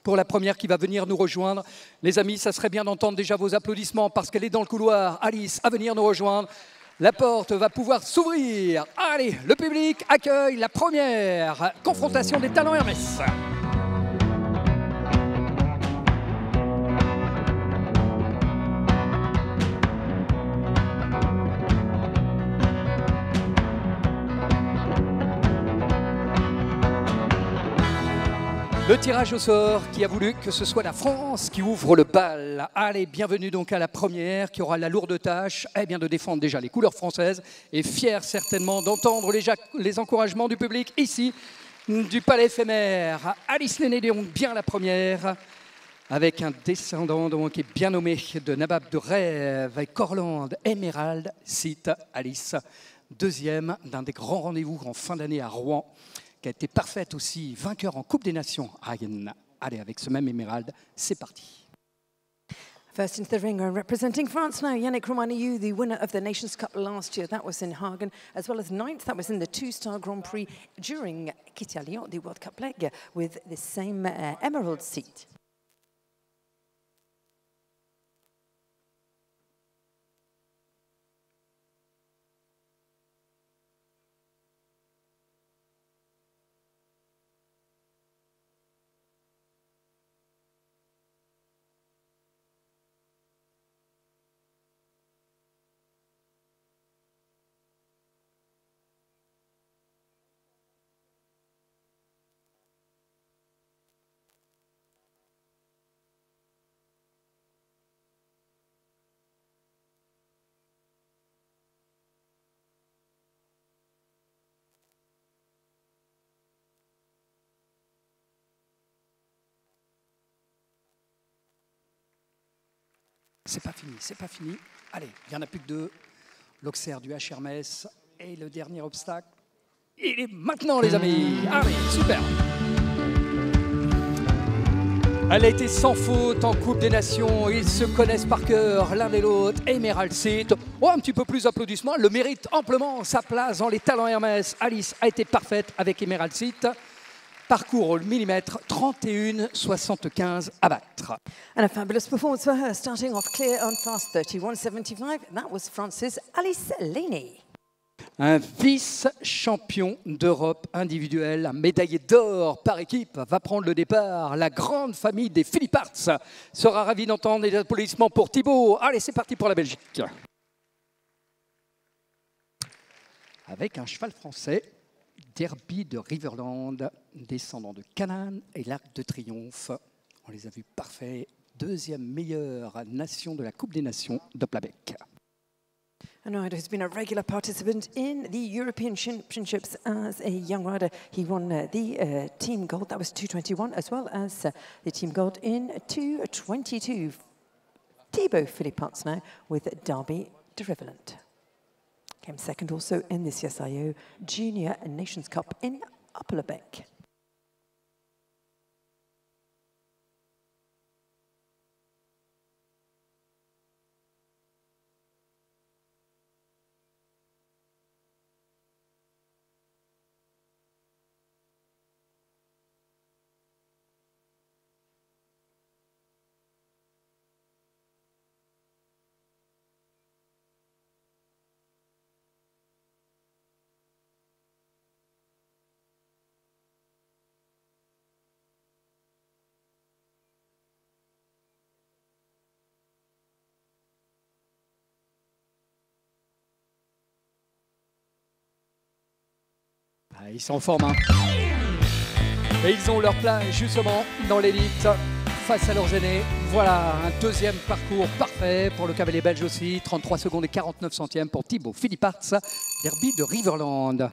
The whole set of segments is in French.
Pour la première qui va venir nous rejoindre. Les amis, ça serait bien d'entendre déjà vos applaudissements parce qu'elle est dans le couloir. Alice, à venir nous rejoindre. La porte va pouvoir s'ouvrir. Allez, le public accueille la première confrontation des talents Hermès. Le tirage au sort qui a voulu que ce soit la France qui ouvre le bal. Allez, bienvenue donc à la première qui aura la lourde tâche de défendre déjà les couleurs françaises et fière certainement d'entendre les encouragements du public ici du palais éphémère. Alice Néné donc bien la première avec un descendant donc qui est bien nommé de Nabab de Rêve et Corlande Emerald cite Alice. Deuxième d'un des grands rendez-vous en fin d'année à Rouen, qui a été parfaite aussi, vainqueur en Coupe des Nations. Allez, avec ce même émeraude, c'est parti. First into the ring, representing France now, Yannick Romaniou, the winner of the Nations Cup last year. That was in Hagen, as well as ninth. That was in the two-star Grand Prix during Kitty Lyon, the World Cup leg, with the same emerald seat. C'est pas fini, c'est pas fini. Allez, il n'y en a plus que deux. L'Auxerre du H Hermès et le dernier obstacle. Il est maintenant, les amis. Allez, super. Elle a été sans faute en Coupe des Nations. Ils se connaissent par cœur l'un et l'autre. Emerald Seat. Oh, un petit peu plus d'applaudissements. Elle le mérite amplement sa place dans les talents Hermès. Alice a été parfaite avec Emerald Seat. Parcours au millimètre, 31,75 à battre. And a fabulous performance for her, starting off clear on fast 31.75. That was France's Alice Leney. Un vice-champion d'Europe individuel, un médaillé d'or par équipe, va prendre le départ. La grande famille des Philippe Arts sera ravie d'entendre les applaudissements pour Thibaut. Allez, c'est parti pour la Belgique. Avec un cheval français. Derby de Riverland, descendant de Canaan et l'Arc de Triomphe. On les a vus parfaits. Deuxième meilleure nation de la Coupe des Nations de Plabec. An rider who's been a regular participant in the European Championships as a young rider. He won the team gold, that was 2:21, as well as the team gold in 2:22. Thibaut Philippot now with Derby de Riverland. Came second also in the CSIO Junior Nations Cup in Upper-Lebec. Ils sont en forme. Et ils ont leur place justement dans l'élite face à leurs aînés. Voilà un deuxième parcours parfait pour le cavalier belge aussi. 33 secondes et 49 centièmes pour Thibaut Philippe Arts, Derby de Riverland.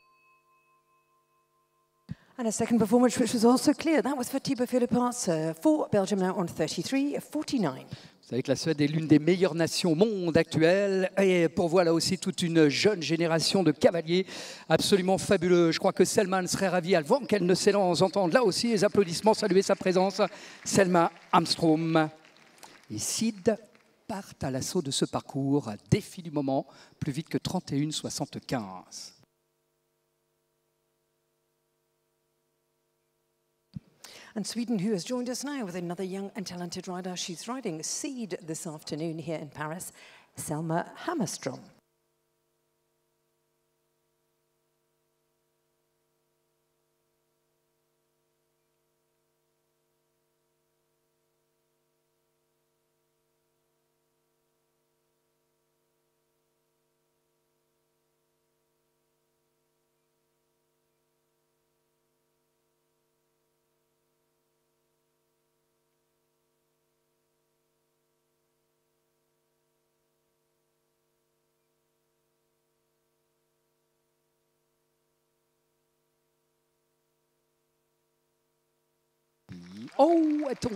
And a second performance which was also clear. That was for Thibaut Philippe Arts for Belgium now on 33.49. Vous savez que la Suède est l'une des meilleures nations au monde actuel et pourvoit là aussi toute une jeune génération de cavaliers absolument fabuleux. Je crois que Selma serait ravie avant qu'elle ne s'élance entendre là aussi les applaudissements, saluer sa présence. Selma Armstrong et Sid partent à l'assaut de ce parcours, défi du moment, plus vite que 31,75. And Sweden, who has joined us now with another young and talented rider. She's riding Seed this afternoon here in Paris, Selma Hammerstrom. Oh, elle tombe.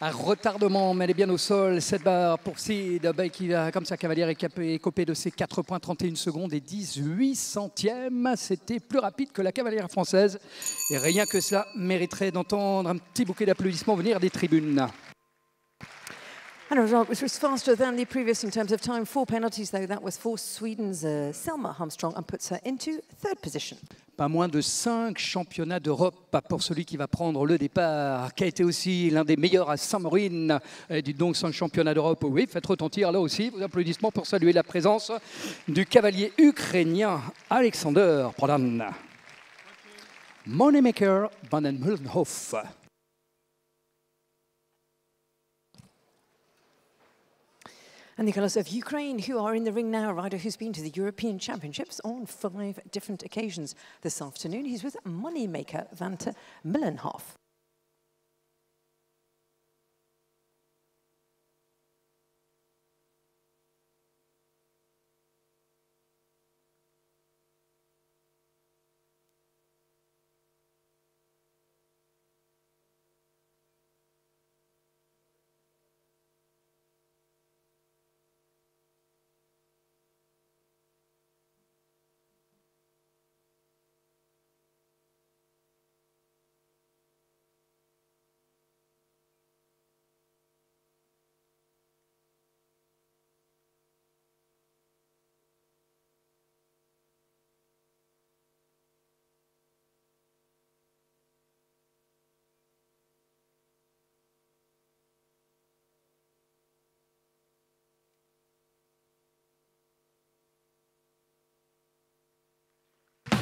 Un retardement, mais elle est bien au sol. 7 barres pour Seed, qui va comme ça, Cavalière est copé de ses 4,31 secondes et 18 centièmes. C'était plus rapide que la Cavalière française. Et rien que cela mériterait d'entendre un petit bouquet d'applaudissements venir des tribunes. And a result which was faster than the previous in terms of time. 4 penalties, though. That was for Sweden's Selma Hammerstrom and puts her into 3rd position. Pas moins de 5 championnats d'Europe pour celui qui va prendre le départ, qui a été aussi l'un des meilleurs à Saint-Maureen. Dites donc 5 championnats d'Europe. Oui, faites retentir là aussi vos applaudissements pour saluer la présence du cavalier ukrainien Alexander Prodan. Moneymaker van den Mullenhof. And the colours of Ukraine, who are in the ring now, a rider who's been to the European Championships on 5 different occasions this afternoon. He's with Moneymaker van den Mullenhof.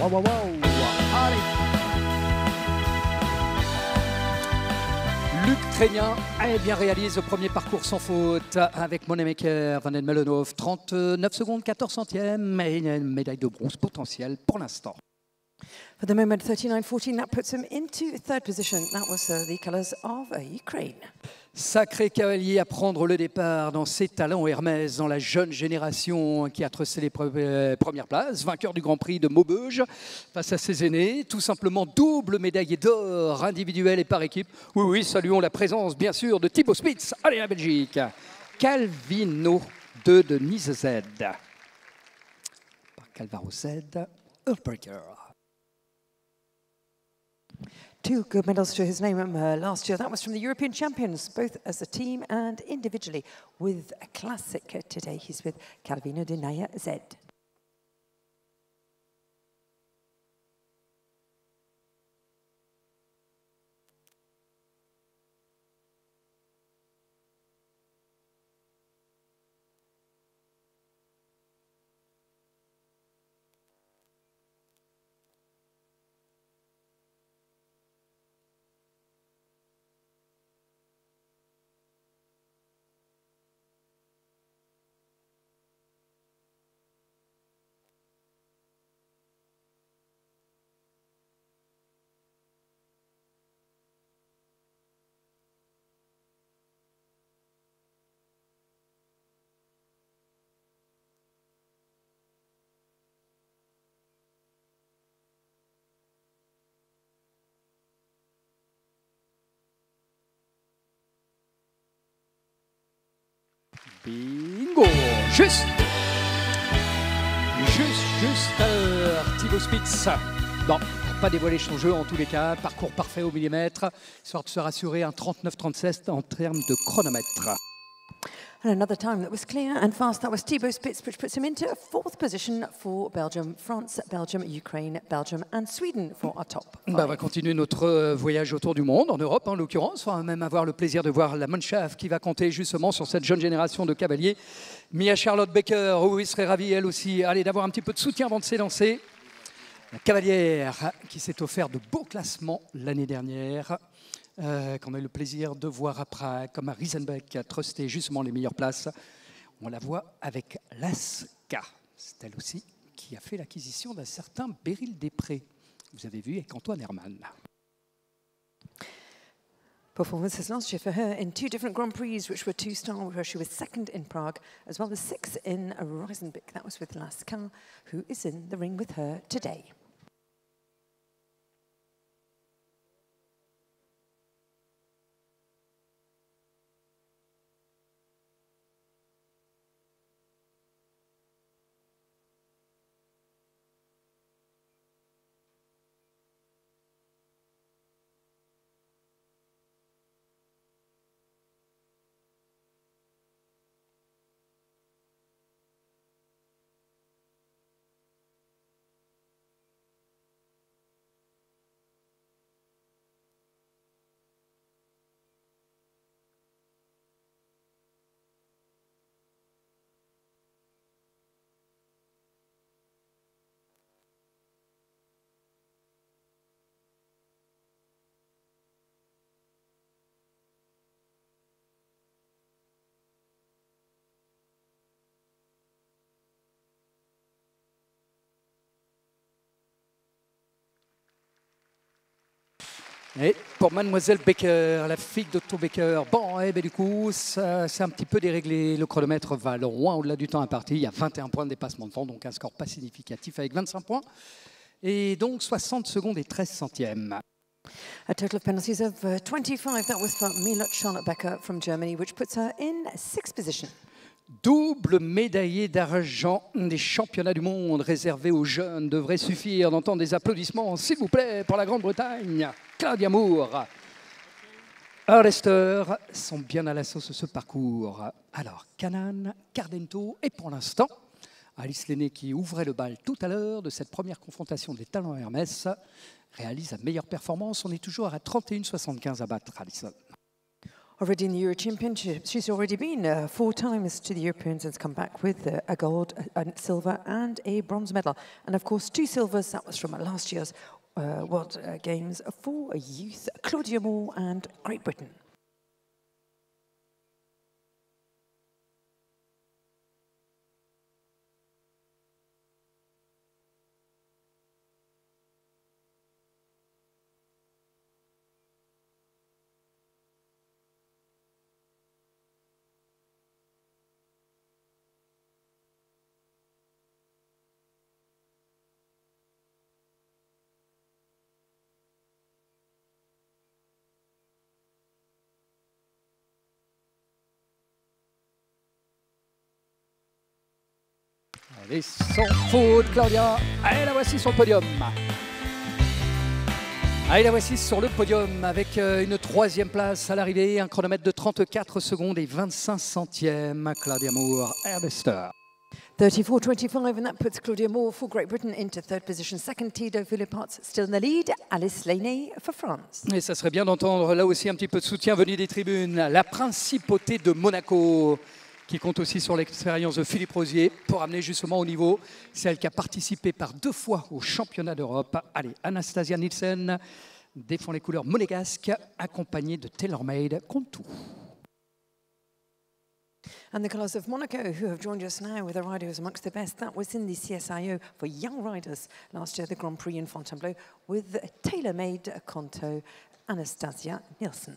Wow, wow, wow. Allez. L'Ukrainien bien réalise le premier parcours sans faute avec Moneymaker van den Mullenhof. 39 secondes, 14 centièmes et une médaille de bronze potentielle pour l'instant. For the moment, 39.14, that puts him into 3rd position. That was the colours of Ukraine. Sacré cavalier à prendre le départ dans ses talents Hermès, dans la jeune génération qui a tracé les premières places, vainqueur du Grand Prix de Maubeuge face à ses aînés, tout simplement double médaillé d'or individuel et par équipe. Oui, oui, saluons la présence bien sûr de Thibaut Spitz, allez la Belgique, Calvino 2 de Nice Z, par Calvaro Z, Earthbreaker. 2 good medals to his name last year. That was from the European champions, both as a team and individually. With a classic today, he's with Calvino de Naya Z. Bingo! Juste à l'heure, Thibaut Spitz. Bon, pas dévoiler son jeu en tous les cas. Parcours parfait au millimètre, histoire de se rassurer un 39-37 en termes de chronomètre. And another time that was clear and fast, that was Thibaut Spitz, which puts him into 4th position for Belgium, France, Belgium, Ukraine, Belgium and Sweden for our top 5. On va continuer notre voyage autour du monde, en Europe en l'occurrence. On va même avoir le plaisir de voir la Mannschaft qui va compter justement sur cette jeune génération de cavaliers. Mia Charlotte Becker, oui, serait ravie elle aussi, allez, d'avoir un petit peu de soutien avant de s'élancer. La cavalière qui s'est offert de beaux classements l'année dernière. Qu'on a eu le plaisir de voir à Prague, comme à Riesenbeck, a trusté justement les meilleures places. On la voit avec l'Aska. C'est elle aussi qui a fait l'acquisition d'un certain Beryl Després. Vous avez vu avec Antoine Herman. Performances last year for her in 2 different Grand Prix, which were 2-star, where she was 2nd in Prague, as well as 6th in Riesenbeck. That was with L'Aska, who is in the ring with her today. Et pour Mademoiselle Becker, la fille d'Otto Becker, bon, du coup, c'est un petit peu déréglé. Le chronomètre va loin au-delà du temps imparti. Il y a 21 points de dépassement de temps, donc un score pas significatif avec 25 points. Et donc 60 secondes et 13 centièmes. A total of penalties of 25. That was for Mia Charlotte Becker from Germany, which puts her in 6th position. Double médaillé d'argent des championnats du monde réservés aux jeunes. Devrait suffire d'entendre des applaudissements, s'il vous plaît, pour la Grande-Bretagne. Claudia Moore. Hurlester sont bien à la sauce de ce parcours. Alors, Canaan, Cardento et pour l'instant, Alice Lenné qui ouvrait le bal tout à l'heure de cette première confrontation des talents Hermès réalise la meilleure performance. On est toujours à 31,75 à battre, Alison. Already in the Euro Championship, she's already been 4 times to the Europeans and has come back with a gold, a silver and a bronze medal. And of course, 2 silvers, that was from last year's World Games for youth, Claudia Moore and Great Britain. Allez, sans faute, Claudia. Allez, la voici sur le podium. Allez, la voici sur le podium avec une 3e place à l'arrivée, un chronomètre de 34 secondes et 25 centièmes. Claudia Moore, Hurlester. 34.25, and that puts Claudia Moore for Great Britain into 3rd position. 2nd, Tito Philippot still in the lead. Alice Lenné for France. Et ça serait bien d'entendre là aussi un petit peu de soutien venu des tribunes. La principauté de Monaco, qui compte aussi sur l'expérience de Philippe Rosier pour amener justement au niveau celle qui a participé par 2 fois au championnat d'Europe. Allez, Anastasia Nielsen défend les couleurs monégasques, accompagnée de TaylorMade Contour. And the colours of Monaco, who have joined us now with a rider who's amongst the best. That was in the CSIO for young riders last year, the Grand Prix in Fontainebleau, with TaylorMade Conto, Anastasia Nielsen.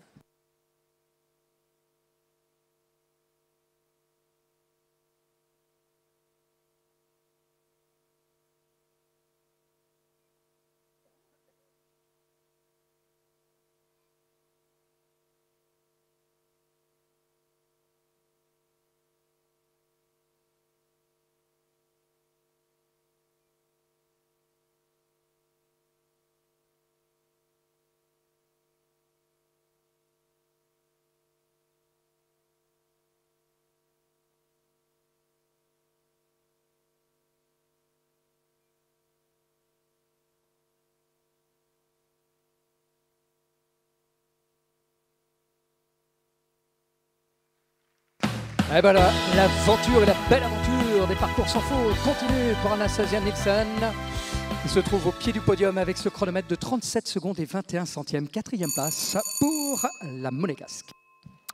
Et ben là, l'aventure et la belle aventure des parcours sans faute continue pour Anastasia Nielsen, qui se trouve au pied du podium avec ce chronomètre de 37 secondes et 21 centièmes. Quatrième passe pour la Monégasque.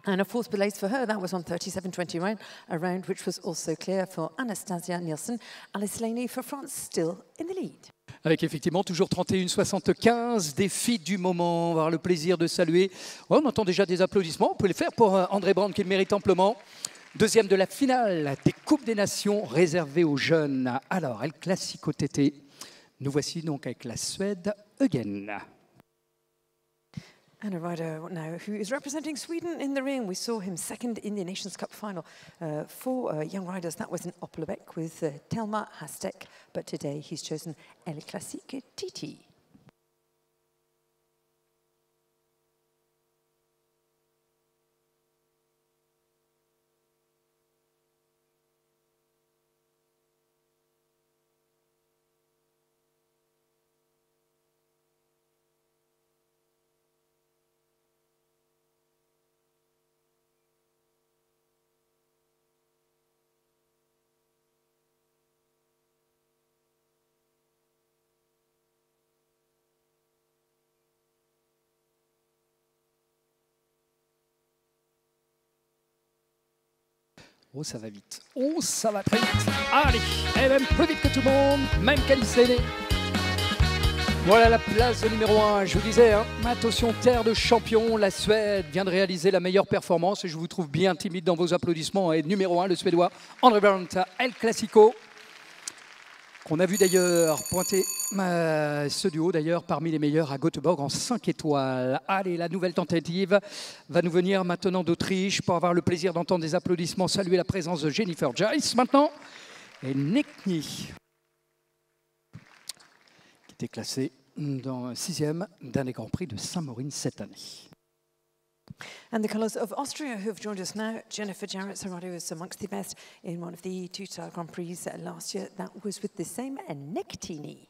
And a fourth place for her, that was on 37.21, a round which was also clear for Anastasia Nielsen. Alice Laney for France, still in the lead. Avec effectivement toujours 31,75, défi du moment. On va avoir le plaisir de saluer. Oh, on entend déjà des applaudissements. On peut les faire pour André Brand qui le mérite amplement. Deuxième de la finale des Coupes des Nations réservées aux jeunes. Alors, El Classico TT. Nous voici donc avec la Suède, Eugen. And a rider now who is representing Sweden in the ring. We saw him second in the Nations Cup final. For young riders, that was in Oppelbeck with Telma Hastek. But today he's chosen El Classique TT. Oh, ça va vite. Oh, ça va très vite. Allez, et même plus vite que tout le monde, même qu'Alice Laney. Voilà la place de numéro 1. Je vous disais, hein, attention, terre de champion, la Suède vient de réaliser la meilleure performance et je vous trouve bien timide dans vos applaudissements. Et numéro 1, le Suédois André Brandt, El Classico, qu'on a vu d'ailleurs pointer ce duo d'ailleurs parmi les meilleurs à Göteborg en 5 étoiles. Allez, la nouvelle tentative va nous venir maintenant d'Autriche pour avoir le plaisir d'entendre des applaudissements. Saluer la présence de Jennifer Giles maintenant et Nekni, qui était classé dans 6e d'un des Grands Prix de Saint-Maurice cette année. And the colours of Austria who have joined us now. Jennifer Jarrett Serrato was amongst the best in one of the two-star Grand Prix last year. That was with the same Nektini.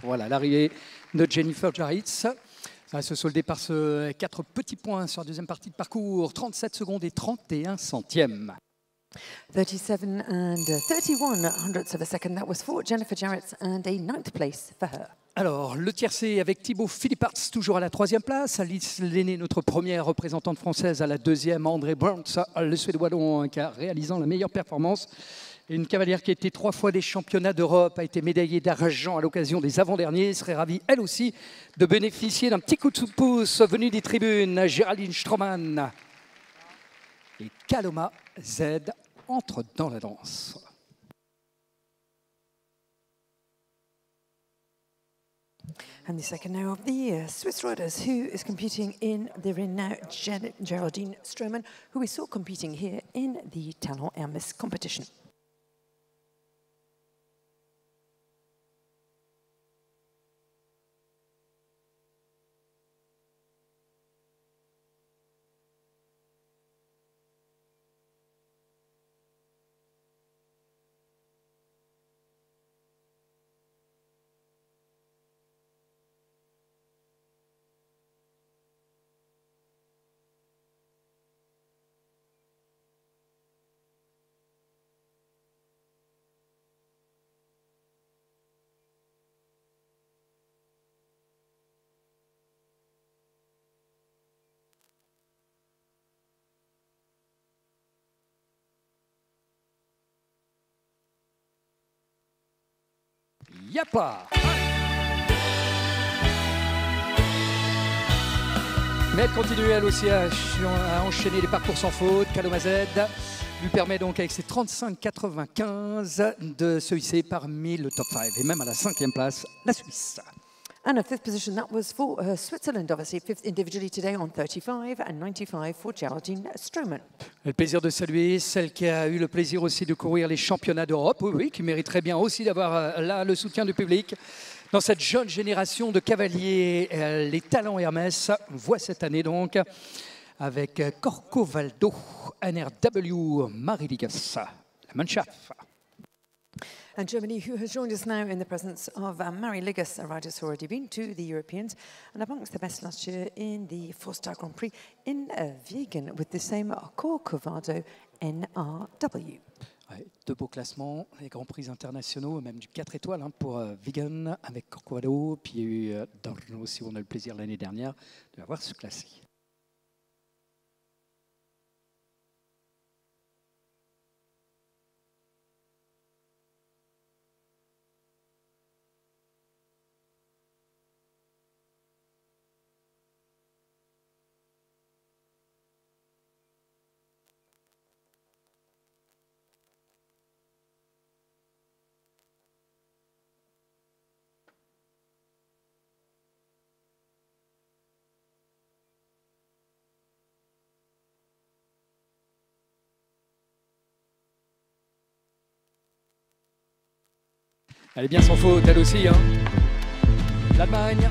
Voilà, l'arrivée de Jennifer Jarrett. Ça va se solder par ce 4 petits points sur la deuxième partie de parcours. 37 secondes et 31 centièmes. 37 and 31 hundredths of a second. That was for Jennifer Jarrett and a 9th place for her. Alors, le tiercé avec Thibaut Philipparts, toujours à la 3e place. Alice Laney, notre première représentante française, à la 2e. André Brandt, le Suédois qui a réalisé la meilleure performance. Une cavalière qui a été 3 fois des championnats d'Europe, a été médaillée d'argent à l'occasion des avant-derniers, serait ravie, elle aussi, de bénéficier d'un petit coup de pouce venu des tribunes. Géraldine Stroman et Kaloma Z entrent dans la danse. And the second now of the Swiss riders who is competing in the ring now, Geraldine Stroman, who we saw competing here in the Talon Hermes competition. Yappa. Mais elle continue elle aussi à enchaîner les parcours sans faute. Kaloma Z lui permet donc avec ses 35,95 de se hisser parmi le top 5 et même à la 5e place, la Suisse. And a fifth position, that was for Switzerland, obviously, fifth individually today on 35 and 95 for Geraldine Stroman. Le plaisir de saluer celle qui a eu le plaisir aussi de courir les championnats d'Europe, oui, qui mériterait bien aussi d'avoir là le soutien du public. Dans cette jeune génération de cavaliers, les talents Hermès, on voit cette année donc avec Corcovado, NRW, Marie Ligas, la Mannschaft. And Germany, who has joined us now in the presence of Marie Ligas, a rider who's already been to the Europeans and amongst the best last year in the four-star Grand Prix in Wiegen with the same Corcovado NRW. Ouais, deux beaux classements, les Grands Prix internationaux, même du 4 étoiles pour Wiegen avec Corcovado, puis il y a eu Dorno aussi, où on a eu le plaisir l'année dernière de l'avoir se classer. Elle est bien sans faute, elle aussi. L'Allemagne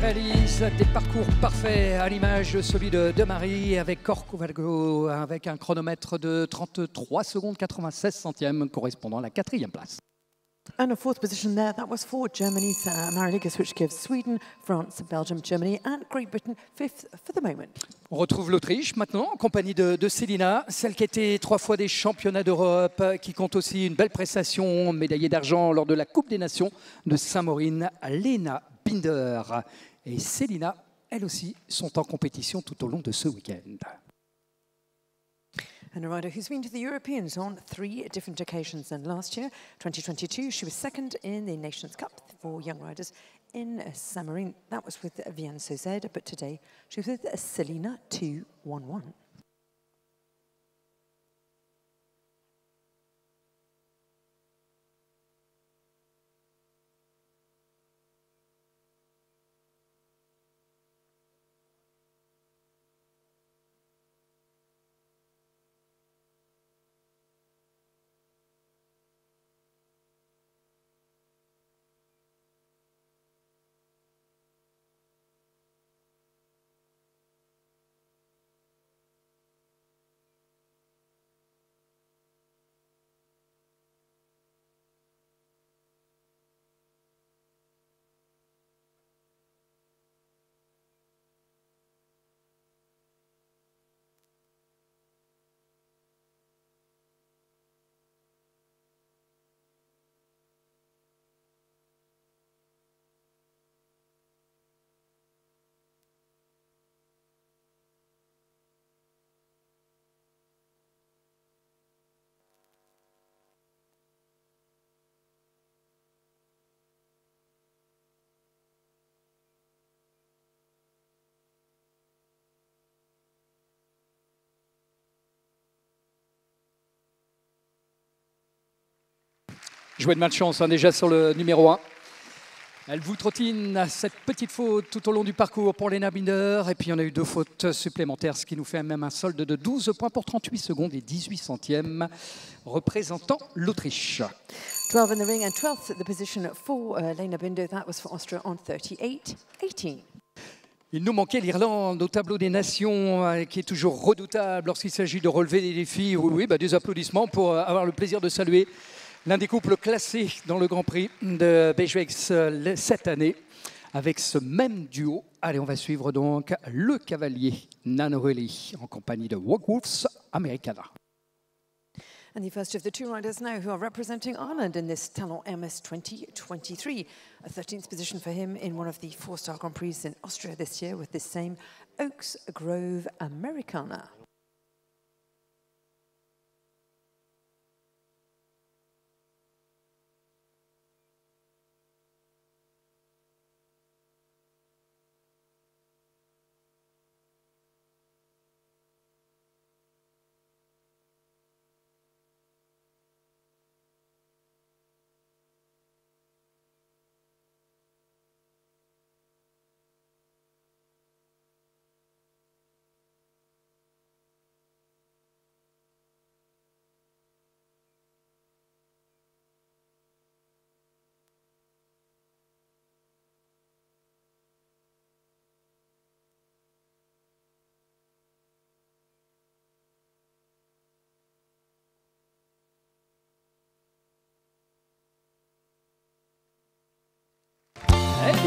réalise des parcours parfaits à l'image de celui de Marie avec Corcovado, avec un chronomètre de 33 secondes 96 centièmes correspondant à la 4e place. And a fourth position there, that was for Germany's Marie Ligas, which gives Sweden, France, Belgium, Germany and Great Britain fifth for the moment. On retrouve l'Autriche maintenant en compagnie de Selina, celle qui était 3 fois des championnats d'Europe, qui compte aussi une belle prestation, médaillée d'argent lors de la Coupe des Nations de Saint-Maurine, Lena Binder. Et Selina, elle aussi, sont en compétition tout au long de ce week-end. And a rider who's been to the Europeans on 3 different occasions. And last year, 2022, she was second in the Nations Cup for young riders in Saint-Maurine. That was with Vianne Sauzet, but today she was with Selina 211. Jouer de malchance déjà sur le numéro 1. Elle vous trottine cette petite faute tout au long du parcours pour Lena Binder. Et puis on a eu 2 fautes supplémentaires, ce qui nous fait même un solde de 12 points pour 38 secondes et 18 centièmes, représentant l'Autriche. 12 in the ring and 12th at the position for Lena Binder. That was for Austria on 38-18. Il nous manquait l'Irlande au tableau des nations, qui est toujours redoutable lorsqu'il s'agit de relever des défis. Oui, des applaudissements pour avoir le plaisir de saluer l'un des couples classés dans le Grand Prix de Bejwex cette année, avec ce même duo. Allez, on va suivre donc le cavalier Nanorelli en compagnie de Wogwolves Americana. And the first of the 2 riders now who are representing Ireland in this Talon MS 2023. A 13th position for him in one of the 4-star Grand Prix in Austria this year with this same Oaks Grove Americana.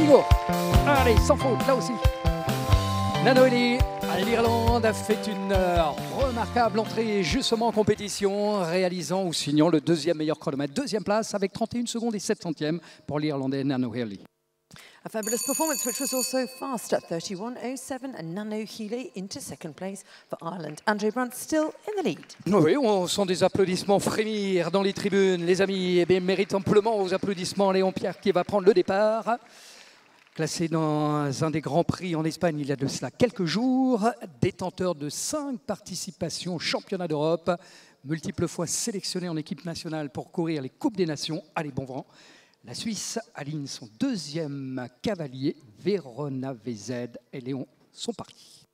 Inigo. Allez, sans faute, là aussi. Nano Ellie, l'Irlande a fait une remarquable entrée justement en compétition, réalisant ou signant le deuxième meilleur chronomètre. Deuxième place avec 31 secondes et 7 centièmes pour l'Irlandais Nano Ellie. A fabulous performance, which was also fast at 31.07, and Nano Healy into second place for Ireland. Andre Brandt still in the lead. Oui, on sent des applaudissements frémir dans les tribunes. Les amis, eh bien, méritent amplement vos applaudissements. Léon Pierre qui va prendre le départ. Classé dans un des grands prix en Espagne il y a de cela quelques jours. Détenteur de 5 participations au championnat d'Europe. Multiples fois sélectionné en équipe nationale pour courir les Coupes des Nations. Allez, bon vent. La Suisse aligne son deuxième cavalier, Verona VZ, et Léon sont partis.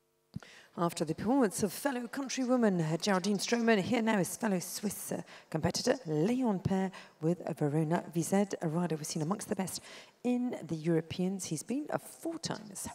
After the performance of fellow countrywoman Geraldine Stroman, here now is fellow Swiss competitor Léon Paire with Verona VZ, a rider we've seen amongst the best in the Europeans. He's been 4 times.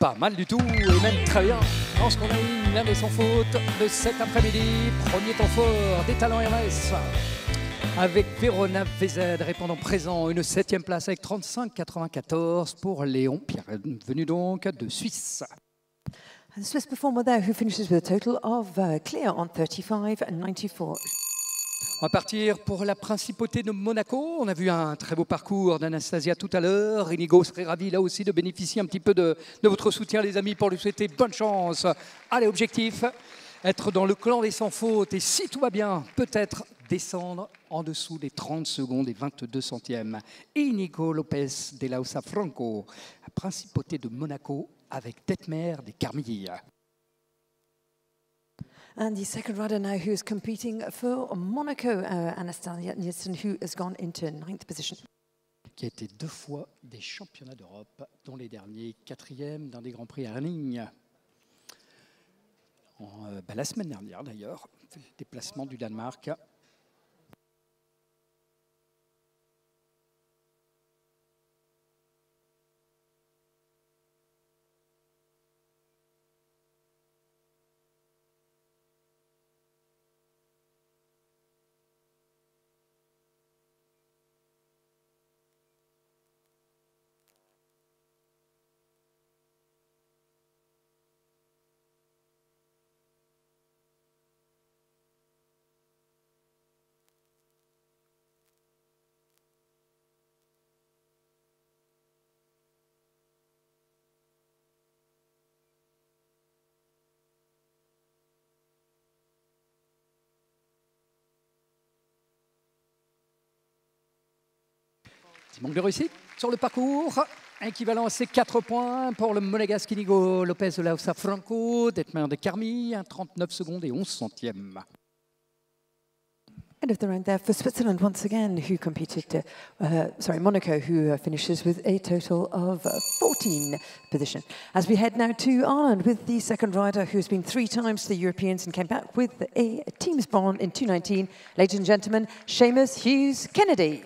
Pas mal du tout, et même très bien. Dans ce qu'on a eu, l'un sans faute de cet après-midi. Premier temps fort des talents RS. Avec Verona VZ répondant présent, une 7e place avec 35,94 pour Léon Pierre, venu donc de Suisse. And the Swiss performer there who finishes with a total of clear on 35.94. On va partir pour la principauté de Monaco. On a vu un très beau parcours d'Anastasia tout à l'heure. Inigo serait ravi là aussi de bénéficier un petit peu de votre soutien, les amis, pour lui souhaiter bonne chance. Allez, objectif, être dans le clan des sans fautes et si tout va bien, peut-être descendre en dessous des 30 secondes et 22 centièmes. Inigo Lopez de Lausa Franco, la principauté de Monaco avec Detmer des Carmilles. And the second rider now who is competing for Monaco, Anastasia Nielsen, who has gone into 9th position. Qui a été 2 fois des championnats d'Europe, dont les derniers 4e d'un des Grands Prix à ligne. La semaine dernière d'ailleurs, déplacement du Danemark. Petit manque de réussite sur le parcours. Équivalent à ces 4 points pour le monégasque Inigo Lopez de Lausa Franco, Detmer de Carmi, 39 secondes et 11 centièmes. End of the round there for Switzerland once again, who competed, Monaco, who finishes with a total of 14 position. As we head now to Ireland with the second rider who's been 3 times to the Europeans and came back with a team's bond in 2019. Ladies and gentlemen, Seamus Hughes Kennedy.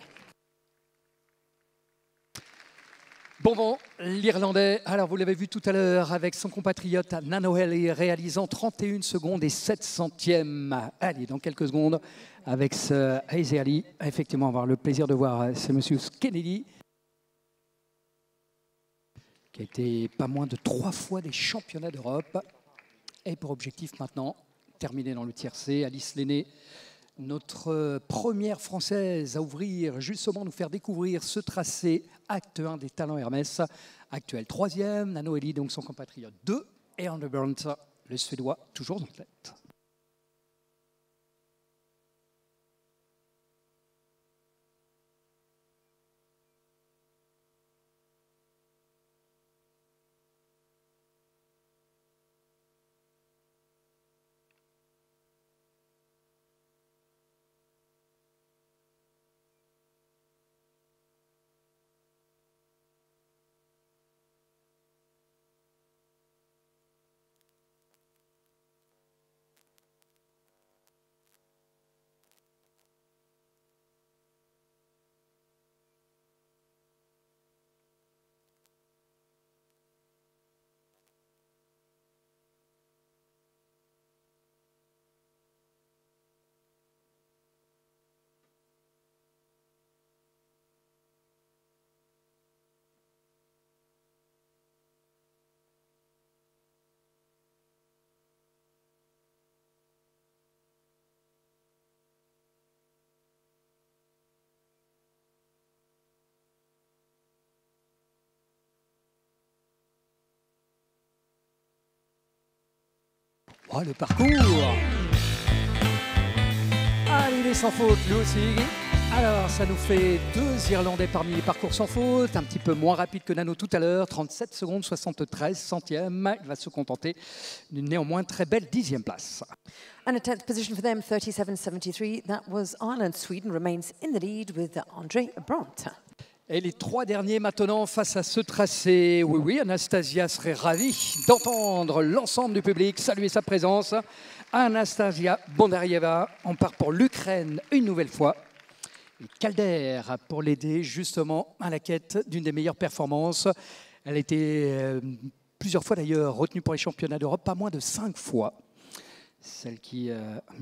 Bon vent, l'Irlandais, alors vous l'avez vu tout à l'heure avec son compatriote Nano Ellie réalisant 31 secondes et 7 centièmes. Allez, dans quelques secondes, avec ce Hazy Ali, effectivement, avoir le plaisir de voir ce monsieur Kennedy, qui a été pas moins de 3 fois des championnats d'Europe. Et pour objectif maintenant, terminer dans le tiercé, Alice Lenné, notre première Française à ouvrir, justement nous faire découvrir ce tracé, acte 1 des talents Hermès, actuel 3e, Nano Ellie, donc son compatriote 2, et Andre Brandt, le Suédois, toujours en tête. Oh, le parcours. Allez, il est sans faute, lui aussi. Alors, ça nous fait 2 Irlandais parmi les parcours sans faute, un petit peu moins rapide que Nano tout à l'heure, 37 secondes 73 centièmes. Il va se contenter d'une néanmoins très belle 10e place. And a 10th position for them, 37.73. That was Ireland. Sweden remains in the lead with André Brandt. Et les 3 derniers maintenant face à ce tracé. Oui, oui, Anastasia serait ravie d'entendre l'ensemble du public saluer sa présence. Anastasia Bondarieva, on part pour l'Ukraine une nouvelle fois. Et Calder pour l'aider justement à la quête d'une des meilleures performances. Elle a été plusieurs fois d'ailleurs retenue pour les championnats d'Europe, pas moins de 5 fois. Celle qui est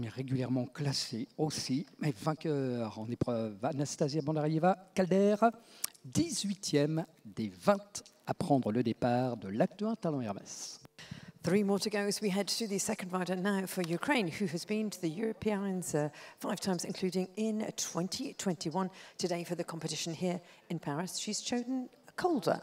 régulièrement classée aussi, mais vainqueur en épreuve, Anastasia Bondarieva, Calder, 18e des 20 à prendre le départ de l'Acte 1 Talent Hermès. 3 more to go as we head to the second rider now for Ukraine, who has been to the Europeans 5 times, including in 2021. Today for the competition here in Paris, she's chosen Calder.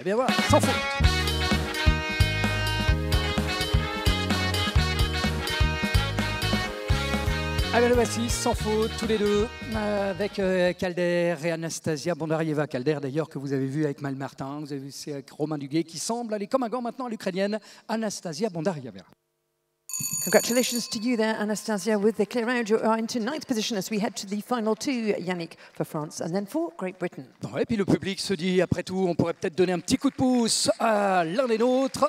Eh bien voilà, sans faute. Allez, le voici, sans faute, tous les deux, avec Calder et Anastasia Bondarieva. Calder, d'ailleurs, que vous avez vu avec Mal Martin, vous avez vu, c'est avec Romain Duguay, qui semble aller comme un gant maintenant à l'Ukrainienne, Anastasia Bondarieva. Congratulations to you there, Anastasia, with the clear out. You are into 9th position as we head to the final 2, Yannick for France, and then for Great Britain. Bon, et puis le public se dit, après tout, on pourrait peut-être donner un petit coup de pouce à l'un des nôtres.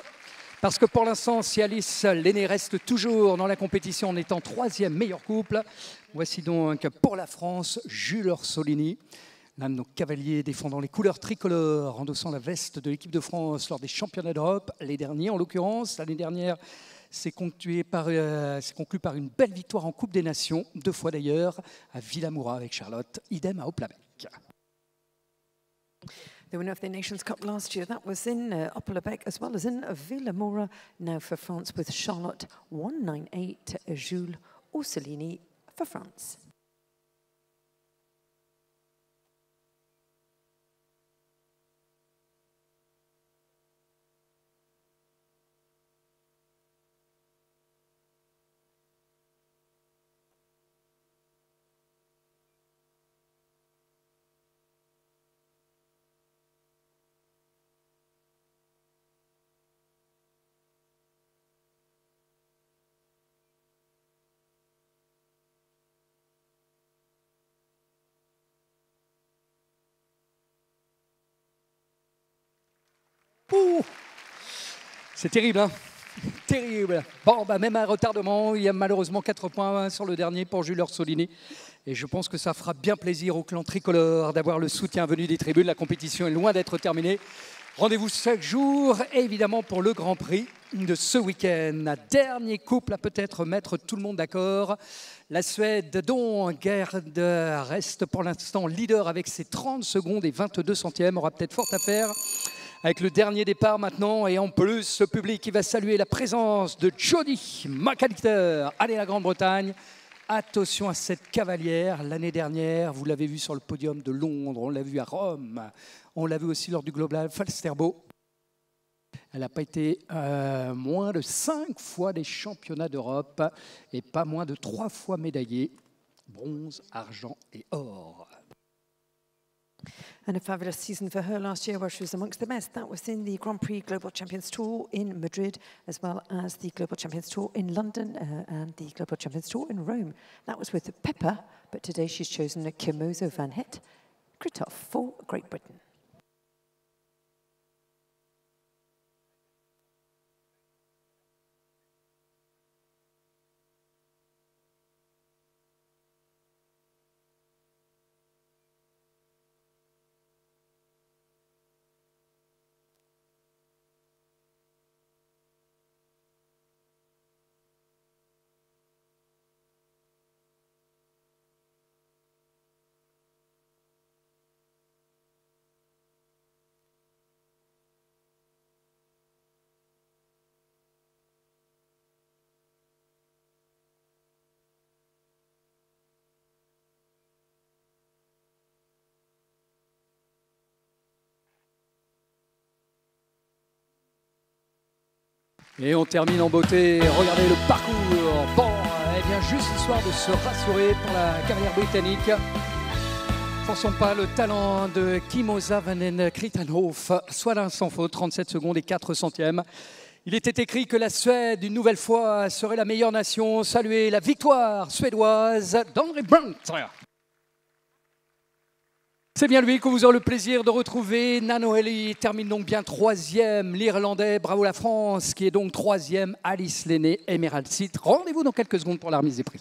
Parce que pour l'instant, si Alice Lenné reste toujours dans la compétition en étant 3e meilleur couple, voici donc pour la France, Jules Orsolini, l'un de nos cavaliers défendant les couleurs tricolores, endossant la veste de l'équipe de France lors des championnats d'Europe, les derniers en l'occurrence. L'année dernière, c'est conclu par une belle victoire en Coupe des Nations, 2 fois d'ailleurs, à Villamoura avec Charlotte, idem à Oplabec. The winner of the Nations Cup last year, that was in Oplabec as well as in Villamoura. Now for France with Charlotte 198, Jules Orsolini for France. C'est terrible, hein? Terrible. Bon, bah, même un retardement, il y a malheureusement 4 points sur le dernier pour Jules Orsolini. Et je pense que ça fera bien plaisir au clan tricolore d'avoir le soutien venu des tribunes. La compétition est loin d'être terminée. Rendez-vous chaque jour, évidemment, pour le Grand Prix de ce week-end. Dernier couple à peut-être mettre tout le monde d'accord. La Suède, dont Gerd reste pour l'instant leader avec ses 30 secondes et 22 centièmes, aura peut-être fort à faire avec le dernier départ maintenant. Et en plus, ce public qui va saluer la présence de Jodie McAllister. Allez, la Grande-Bretagne. Attention à cette cavalière. L'année dernière, vous l'avez vu sur le podium de Londres, on l'a vu à Rome, on l'a vu aussi lors du Global Falsterbo. Elle n'a pas été moins de 5 fois des championnats d'Europe et pas moins de 3 fois médaillée, bronze, argent et or. And a fabulous season for her last year, where she was amongst the best. That was in the Grand Prix Global Champions Tour in Madrid, as well as the Global Champions Tour in London and the Global Champions Tour in Rome. That was with Pepper, but today she's chosen Kimozo van Het Kritov for Great Britain. Et on termine en beauté. Regardez le parcours. Bon, eh bien, juste histoire de se rassurer pour la carrière britannique. Forçons pas le talent de Kimosa Vanen Kritanhof, soit d'un sans faute, 37 secondes et 4 centièmes. Il était écrit que la Suède, une nouvelle fois, serait la meilleure nation. Saluez la victoire suédoise d'André Brandt. C'est bien lui que vous aurez le plaisir de retrouver. Nano Eli termine donc bien troisième. L'Irlandais, bravo la France, qui est donc troisième. Alice Lenné, Emerald Seat. Rendez-vous dans quelques secondes pour la remise des prix.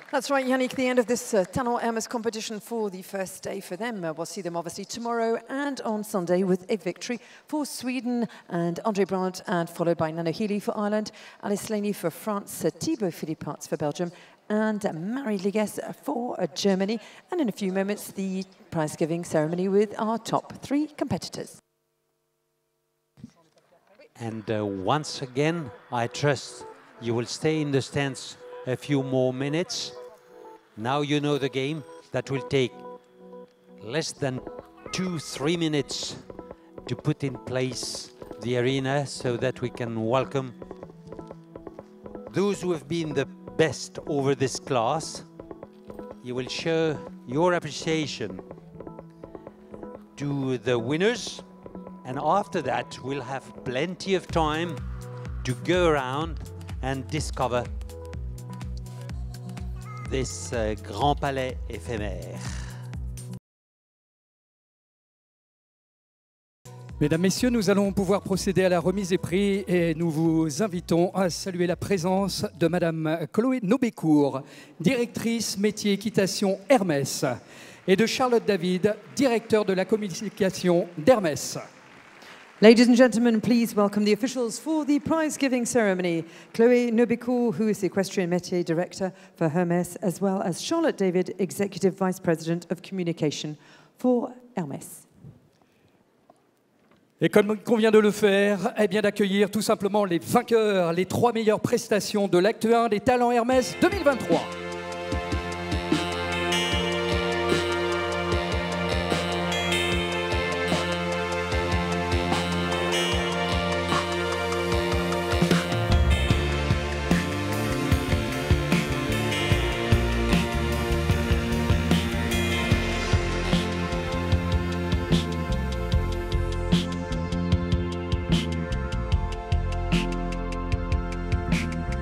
That's right, Yannick, the end of this Tunnel Hermes competition for the first day for them. We'll see them obviously tomorrow and on Sunday with a victory for Sweden and André Brandt, and followed by Nano Healy for Ireland, Alice Laney for France, Thibaut Philipparts for Belgium, and Marie Liges for Germany. And in a few moments, the prize-giving ceremony with our top 3 competitors. And once again, I trust you will stay in the stands a few more minutes. Now you know the game. That will take less than 2-3 minutes to put in place the arena so that we can welcome those who have been the best over this class. You will show your appreciation to the winners, and after that we'll have plenty of time to go around and discover this Grand Palais éphémère. Mesdames, Messieurs, nous allons pouvoir procéder à la remise des prix et nous vous invitons à saluer la présence de Madame Chloé Nobécourt, directrice métier équitation Hermès, et de Charlotte David, directeur de la communication d'Hermès. Ladies and gentlemen, please welcome the officials for the prize-giving ceremony. Chloé Nobécourt, who is the Equestrian Métier Director for Hermès, as well as Charlotte David, Executive Vice President of Communication for Hermès. Et comme il convient de le faire, eh bien d'accueillir tout simplement les vainqueurs, les 3 meilleures prestations de l'acte 1 des Talents Hermès 2023.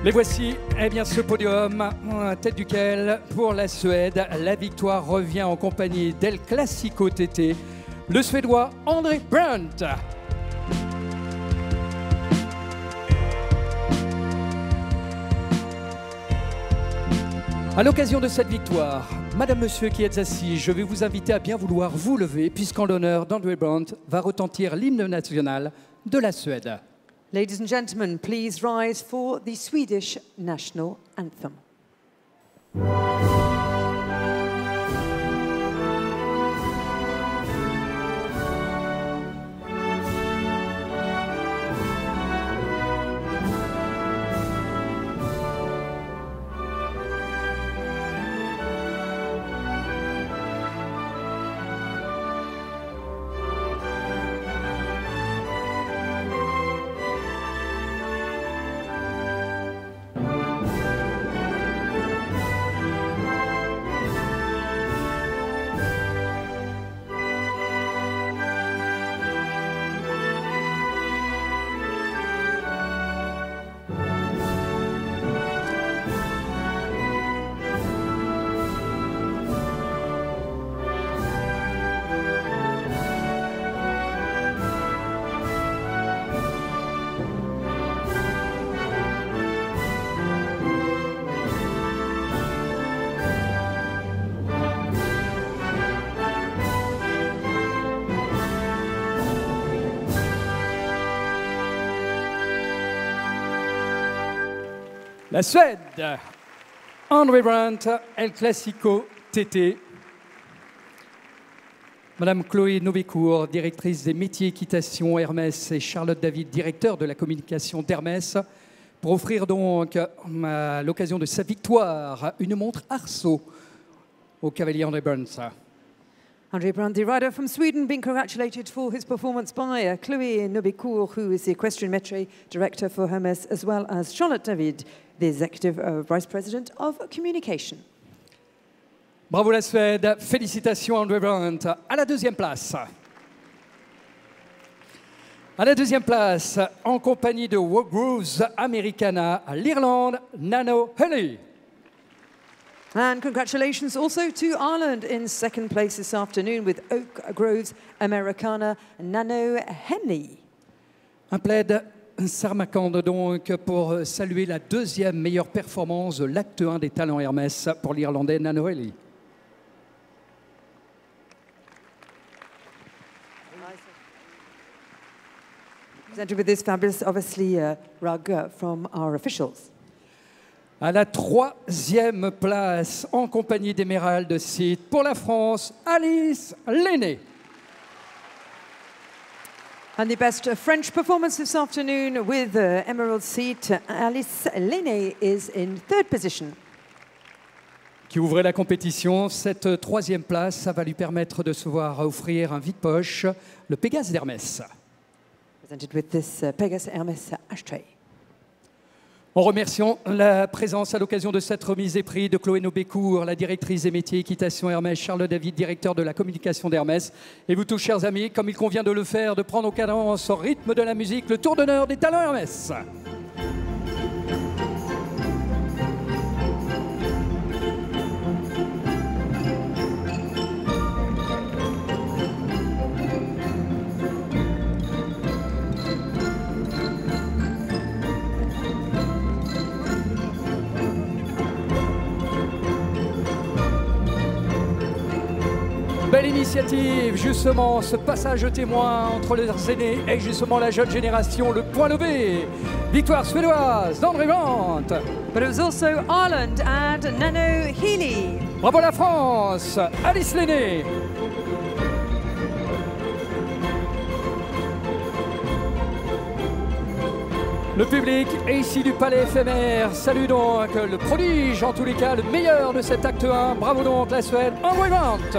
Les voici, eh bien, ce podium, à tête duquel, pour la Suède, la victoire revient en compagnie d'El Classico TT, le Suédois André Brandt. À l'occasion de cette victoire, Madame, Monsieur qui êtes assis, je vais vous inviter à bien vouloir vous lever, puisqu'en l'honneur d'André Brandt va retentir l'hymne national de la Suède. Ladies and gentlemen, please rise for the Swedish national anthem. La Suède, André Brandt, El Classico TT. Madame Chloé Nobécourt, directrice des métiers équitation Hermès, et Charlotte David, directeur de la communication d'Hermès, pour offrir donc à l'occasion de sa victoire une montre Arceau au cavalier André Brandt. André Brandt, the rider from Sweden, being congratulated for his performance by Chloé Nobecourt, who is the equestrian métier director for Hermès, as well as Charlotte David, the executive vice president of communication. Bravo la Suède, félicitations André Brandt. À la deuxième place. À la deuxième place, en compagnie de Oak Groves Americana, l'Irlande, Nano Healy. And congratulations also to Ireland in second place this afternoon with Oak Groves Americana, Nano Henley. Un plaid Sarmakande donc pour saluer la deuxième meilleure performance de l'acte 1 des talents Hermès pour l'Irlandais Nano Healy. Presented with this fabulous, obviously, rug from our officials. À la troisième place, en compagnie d'Emerald Seat, pour la France, Alice Lenné. And the best French performance this afternoon with Emerald Seat, Alice Lenné is in third position. Qui ouvrait la compétition, cette troisième place, ça va lui permettre de se voir offrir un vide-poche, le Pégase d'Hermès. Presented with this Pégase Hermès ashtray. En remerciant la présence à l'occasion de cette remise des prix de Chloé Nobecourt, la directrice des métiers équitation Hermès, Charles David, directeur de la communication d'Hermès. Et vous tous, chers amis, comme il convient de le faire, de prendre aux cadences au rythme de la musique, le tour d'honneur des talents Hermès. Belle initiative, justement, ce passage témoin entre les aînés et justement la jeune génération, le point levé. Victoire suédoise d'André Brandt. But it was also Ireland and Nano Healy. Bravo la France, Alice Lenné. Le public est ici du Palais éphémère. Salut donc le prodige, en tous les cas, le meilleur de cet acte 1. Bravo donc la Suède, André Brandt.